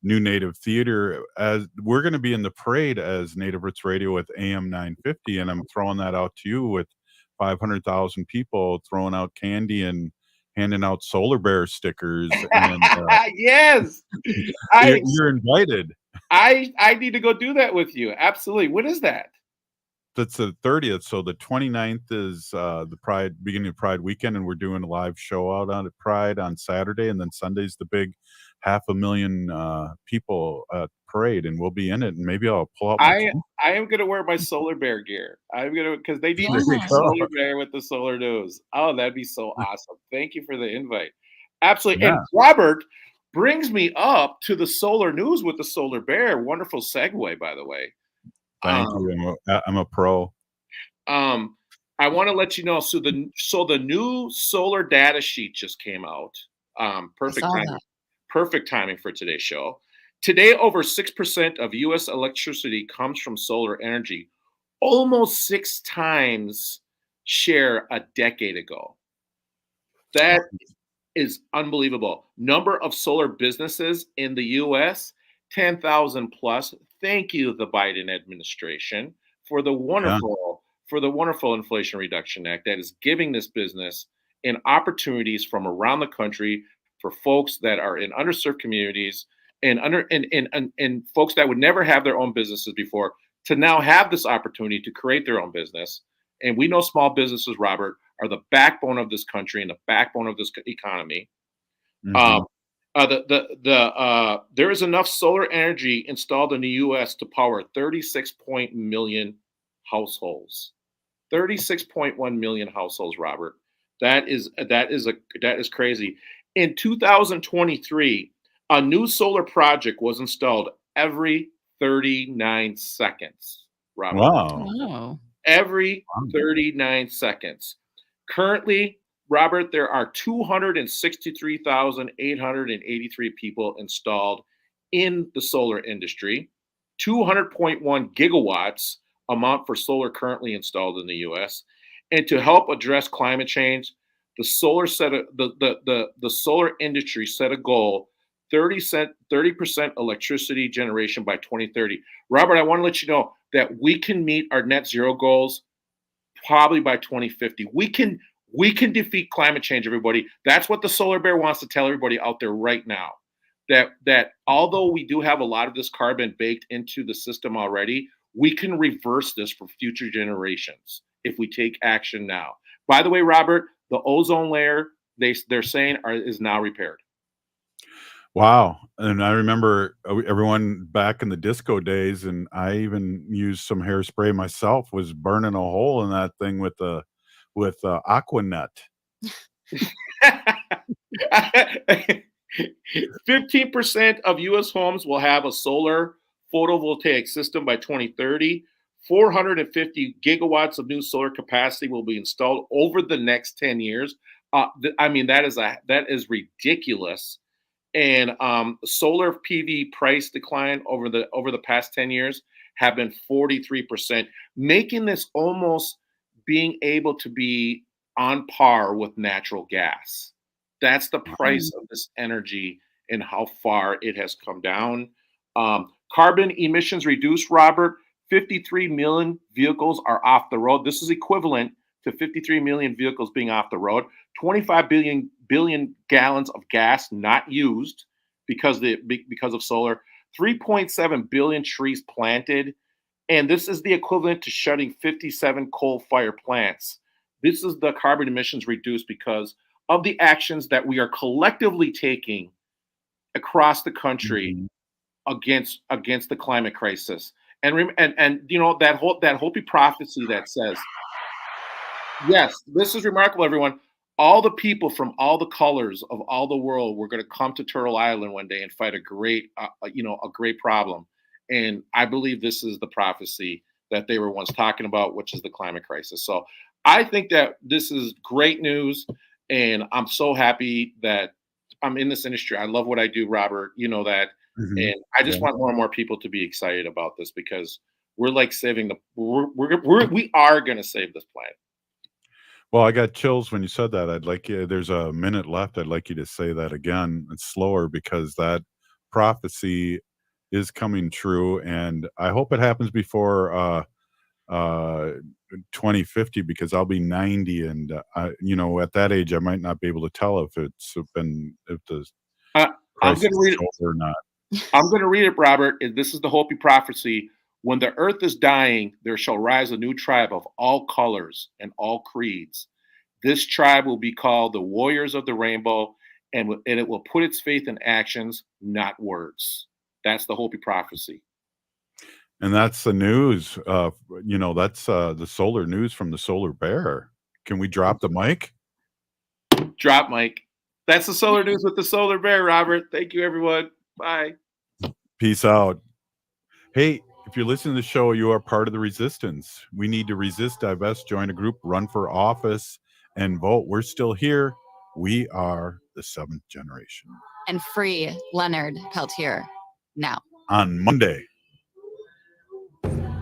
New Native Theater. As we're going to be in the parade as Native Roots Radio with AM 950, and I'm throwing that out to you with 500,000 people throwing out candy and handing out solar bear stickers. And Yes, you're invited. I need to go do that with you. Absolutely. When is that? That's the 30th. So the 29th is the Pride, beginning of Pride weekend, and we're doing a live show out on Pride on Saturday, and then Sunday's the big 500,000 people parade, and we'll be in it. And maybe I'll pull out my phone. I am gonna wear my solar bear gear. I'm gonna, because they need There to you see go. solar bear with the solar nose. Oh, that'd be so awesome. Thank you for the invite. Absolutely. Yeah. And Robert brings me up to the solar news with the solar bear. Wonderful segue, by the way. Thank you. I'm a pro. I want to let you know. So the new solar data sheet just came out. Perfect timing. Perfect timing for today's show. Today, over 6% of U.S. electricity comes from solar energy, almost 6 times share a decade ago. That is unbelievable. Number of solar businesses in the U.S., 10,000 plus. Thank you, the Biden administration, for the wonderful Inflation Reduction Act that is giving this business and opportunities from around the country for folks that are in underserved communities and folks that would never have their own businesses before to now have this opportunity to create their own business. And we know small businesses, Robert, are the backbone of this country and the backbone of this economy. Mhm. There is enough solar energy installed in the U.S. to power 36 million households. 36.1 million households, Robert. That is crazy. In 2023, a new solar project was installed every 39 seconds, Robert. Wow. Every 39 seconds. Currently, Robert, there are 263,883 people installed in the solar industry, 200.1 gigawatts amount for solar currently installed in the U.S. And to help address climate change, the solar industry set a goal 30% electricity generation by 2030. Robert, I want to let you know that we can meet our net zero goals probably by 2050. We can defeat climate change, everybody. That's what the solar bear wants to tell everybody out there right now. That although we do have a lot of this carbon baked into the system already, we can reverse this for future generations if we take action now. By the way, Robert, the ozone layer they're saying is now repaired. Wow. And I remember everyone back in the disco days, and I even used some hairspray myself, was burning a hole in that thing with Aquanet. 15% of U.S. homes will have a solar photovoltaic system by 2030. 450 gigawatts of new solar capacity will be installed over the next 10 years. I mean, that is ridiculous. And solar PV price decline over the past 10 years have been 43%, making this almost being able to be on par with natural gas. That's the price of this energy and how far it has come down. Carbon emissions reduced, Robert. 53 million vehicles are off the road. This is equivalent to 53 million vehicles being off the road. 25 billion gallons of gas not used because of solar. 3.7 billion trees planted. And this is the equivalent to shutting 57 coal-fired plants. This is the carbon emissions reduced because of the actions that we are collectively taking across the country against the climate crisis. And you know that Hopi prophecy that says, yes, this is remarkable, everyone. All the people from all the colors of all the world were going to come to Turtle Island one day and fight a great problem. And I believe this is the prophecy that they were once talking about, which is the climate crisis. So I think that this is great news, and I'm so happy that I'm in this industry. I love what I do, Robert. You know that. And I just want more and more people to be excited about this because we're like saving the we are going to save this planet. Well, I got chills when you said that. I'd like you, there's a minute left. I'd like you to say that again. It's slower because that prophecy is coming true, and I hope it happens before 2050, because I'll be 90, and at that age I might not be able to tell if the I'm going to read it or not. I'm going to read it, Robert. This is the Hopi prophecy. When the earth is dying, there shall rise a new tribe of all colors and all creeds. This tribe will be called the Warriors of the Rainbow, and it will put its faith in actions, not words. That's the Hopi prophecy. And that's the news. That's the solar news from the Solar Bear. Can we drop the mic? Drop mic. That's the solar news with the Solar Bear, Robert. Thank you, everyone. Bye. Peace out. Hey, if you're listening to the show, you are part of the resistance. We need to resist, divest, join a group, run for office, and vote. We're still here. We are the 7th generation. And free Leonard Peltier now. On Monday.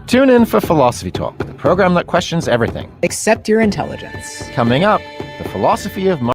Tune in for Philosophy Talk, the program that questions everything except your intelligence. Coming up, the philosophy of